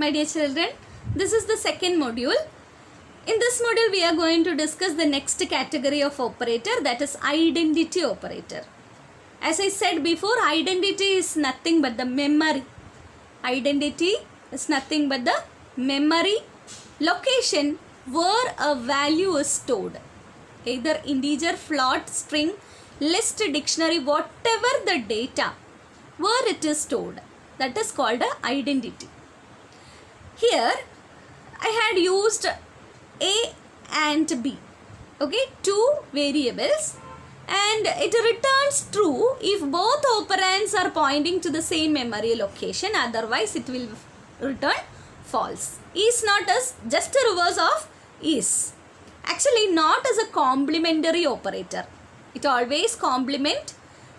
My dear children, this is the second module. In this module, we are going to discuss the next category of operator, that is identity operator. As I said before, identity is nothing but the memory. Identity is nothing but the memory location where a value is stored. Either integer, float, string, list, dictionary, whatever the data where it is stored. That is called a identity. Here I had used A and B, okay, two variables, and it returns true if both operands are pointing to the same memory location, otherwise it will return false. Is not as just a reverse of is. Actually not as a complementary operator. It always complement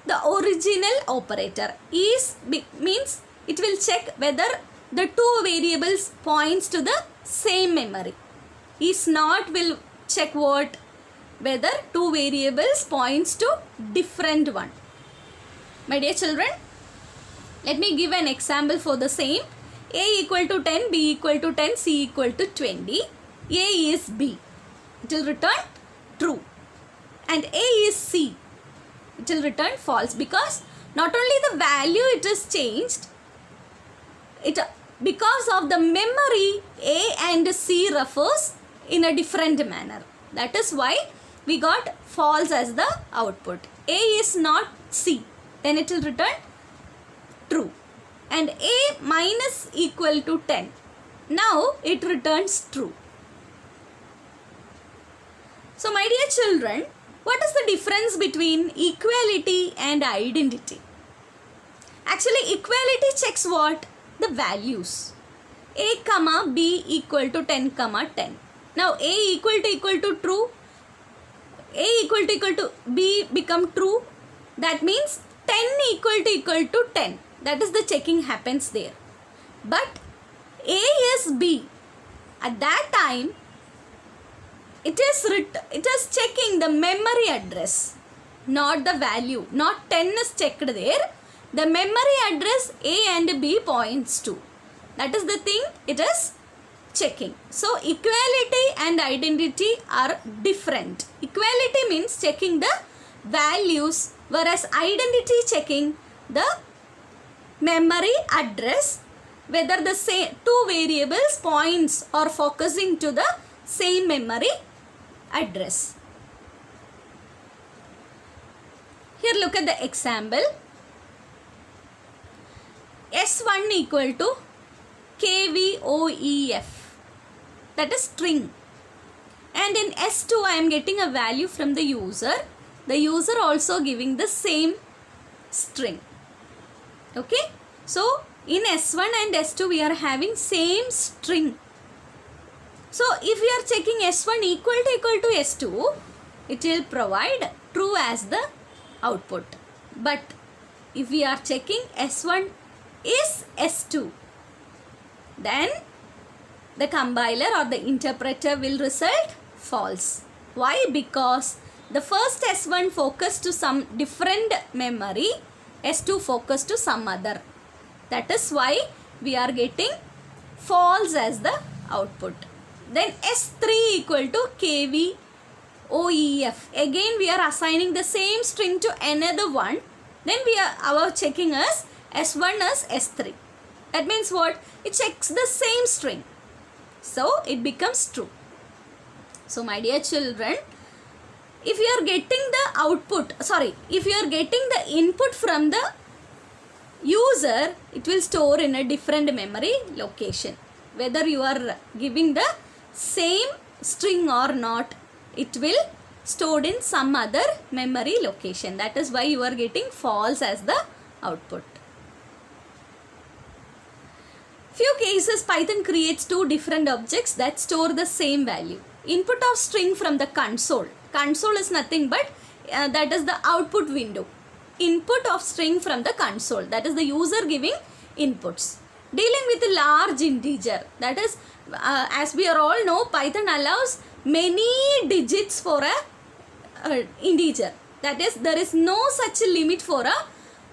the original operator. Is means it will check whether the two variables points to the same memory. Is not will check what? Whether two variables points to different one. My dear children, let me give an example for the same. A equal to 10, B equal to 10, C equal to 20. A is B. It will return true. And A is C. It will return false, because not only the value it is changed, because of the memory A and C refers in a different manner. That is why we got false as the output. A is not C, then it will return true. And A minus equal to 10. Now it returns true. So my dear children, what is the difference between equality and identity? Actually equality checks what? The values. A comma B equal to 10 comma 10. Now A equal to true. A equal to B become true. That means 10 equal to 10. That is the checking happens there. But A is B. At that time, it is checking the memory address, not the value. Not 10 is checked there. The memory address A and B points to. That is the thing it is checking. So equality and identity are different. Equality means checking the values, whereas identity checking the memory address, whether the same two variables points or focusing to the same memory address. Here look at the example. S1 equal to KVOEF, that is string, and in S2 I am getting a value from the user also giving the same string. Okay, so in S1 and S2 we are having same string. So if we are checking S1 equal to S2, it will provide true as the output. But if we are checking S1 is S2, then the compiler or the interpreter will result false. Why? Because the first S1 focused to some different memory, S2 focused to some other. That is why we are getting false as the output. Then S3 equal to KVOEF. Again we are assigning the same string to another one. Then our checking is S1 is S3. That means what? It checks the same string. So it becomes true. So my dear children, if you are getting the if you are getting the input from the user, it will store in a different memory location. Whether you are giving the same string or not, it will stored in some other memory location. That is why you are getting false as the output. Few cases Python creates two different objects that store the same value. Input of string from the console. Console is nothing but that is the output window. Input of string from the console, that is the user giving inputs. Dealing with a large integer, that is as we all know, Python allows many digits for a integer. That is, there is no such limit for a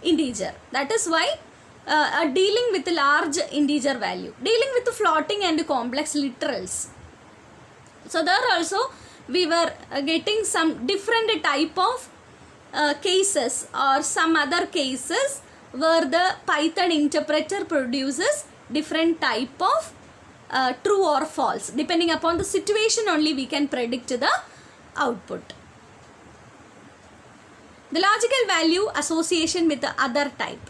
integer. That is why dealing with large integer value, dealing with floating and complex literals. So there also we were getting some different type of cases or some other cases where the Python interpreter produces different type of true or false. Depending upon the situation only we can predict the output. The logical value association with the other type.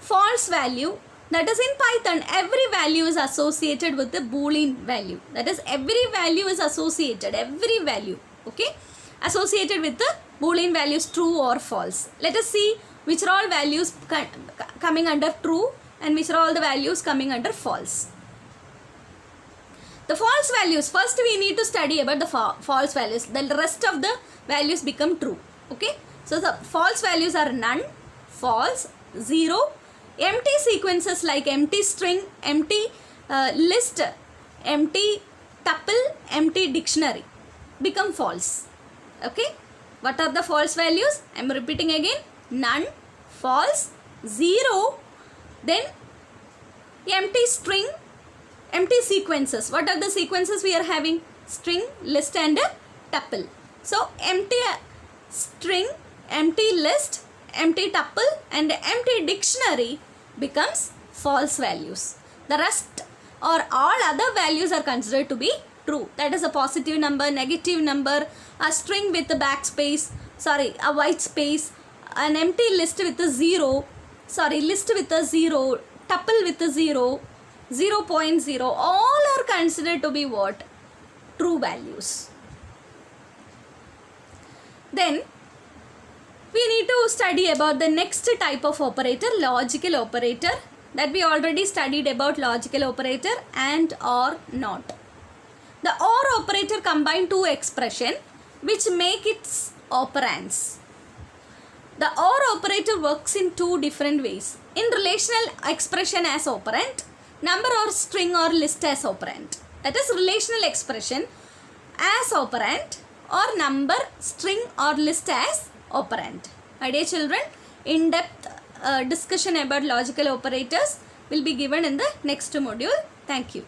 False value, that is in Python every value is associated with the Boolean value. That is every value is associated, every value, okay, associated with the Boolean values true or false. Let us see which are all values coming under true and which are all the values coming under false. The false values, first we need to study about the false values. The rest of the values become true. Okay. So the false values are none, false, 0, empty sequences like empty string, empty list, empty tuple, empty dictionary become false. Okay. What are the false values? I am repeating again. None, false, 0, then empty string, empty sequences. What are the sequences we are having? String, list and tuple. So empty string, empty list, empty tuple and empty dictionary becomes false values. The rest or all other values are considered to be true. That is a positive number, negative number, a string with a backspace, a white space, an empty list with a 0, list with a 0, tuple with a 0, 0.0, all are considered to be what? True values. Then we need to study about the next type of operator, logical operator, that we already studied about logical operator and or not. The OR operator combine two expressions which make its operands. The OR operator works in two different ways. In relational expression as operand, number or string or list as operand. That is relational expression as operand or number, string or list as operand. My dear children, in-depth discussion about logical operators will be given in the next module. Thank you.